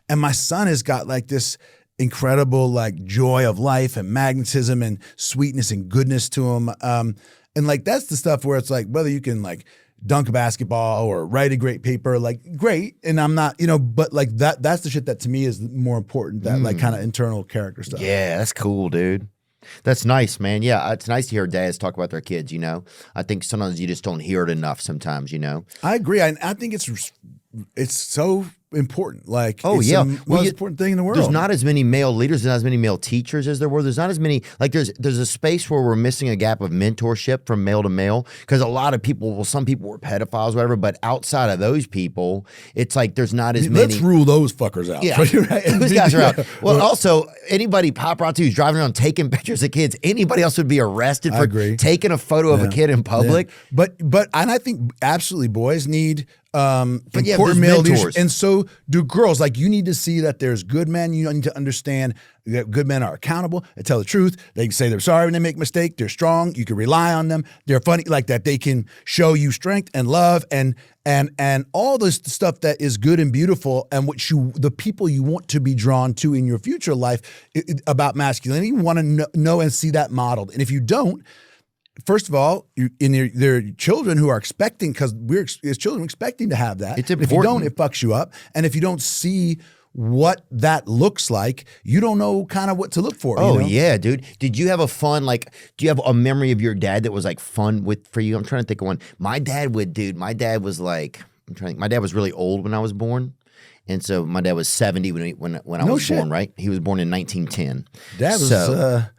And my son has got like this incredible like joy of life and magnetism and sweetness and goodness to him. And like that's the stuff where it's like whether you can like dunk a basketball or write a great paper, like great. And I'm not, but like that's the shit that to me is more important, that like kind of internal character stuff. Yeah, that's cool, dude. That's nice, man. Yeah, it's nice to hear dads talk about their kids, I think sometimes you just don't hear it enough sometimes, I agree. I think it's so important. Like, oh, it's yeah. the most important thing in the world. There's not as many male leaders, there's not as many male teachers as there were. There's not as many, like there's a space where we're missing a gap of mentorship from male to male, because a lot of people, well, some people were pedophiles, whatever, but outside of those people, it's like there's not as many. Let's rule those fuckers out. Yeah, right? those guys are out. Well, also, anybody paparazzi who's driving around taking pictures of kids, anybody else would be arrested for taking a photo of a kid in public. Yeah. But and I think absolutely boys need yeah, important male mentors. leaders, and so do girls. Like you need to see that there's good men. You need to understand that good men are accountable. They tell the truth. They can say they're sorry when they make a mistake. They're strong. You can rely on them. They're funny, like that. They can show you strength and love and all this stuff that is good and beautiful, and the people you want to be drawn to in your future life about masculinity. You want to know and see that modeled. And if you don't, first of all, there are children who are expecting, because we're as children expecting to have that. It's important. If you don't, it fucks you up. And if you don't see what that looks like, you don't know kind of what to look for. Oh, yeah, dude. Did you have do you have a memory of your dad that was like fun for you? I'm trying to think of one. My dad was like, my dad was really old when I was born. And so my dad was 70 when I was born, right? He was born in 1910. Dad was a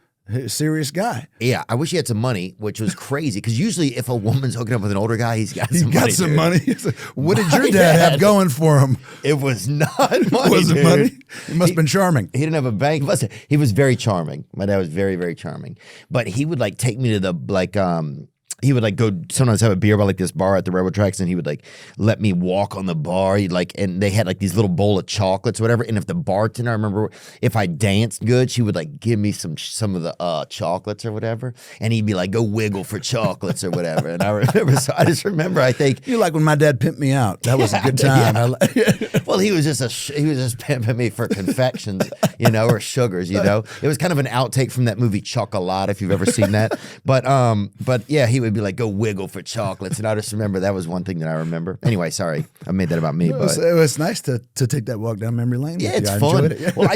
serious guy. Yeah, I wish he had some money, which was crazy. Because usually if a woman's hooking up with an older guy, he's got some money. What did your dad have going for him? It was not money, Was it money? He must have been charming. He didn't have a bank. He was very charming. My dad was very, very charming. But he would like take me to the he would like go sometimes have a beer by like this bar at the railroad tracks, and he would like let me walk on the bar. And they had like these little bowl of chocolates or whatever. And if the bartender, I remember if I danced good, she would like give me some of the chocolates or whatever. And he'd be like, go wiggle for chocolates or whatever. And I remember, so I just remember, I think. You like when my dad pimped me out. That was a good time. Yeah. Well, he was just pimping me for confections, or sugars, It was kind of an outtake from that movie Chocolate, if you've ever seen that. But yeah, he would be like, go wiggle for chocolates. And I just remember that was one thing that I remember. Anyway, sorry, I made that about me. It was nice to take that walk down memory lane. Yeah, it's fun. Enjoyed it. Well,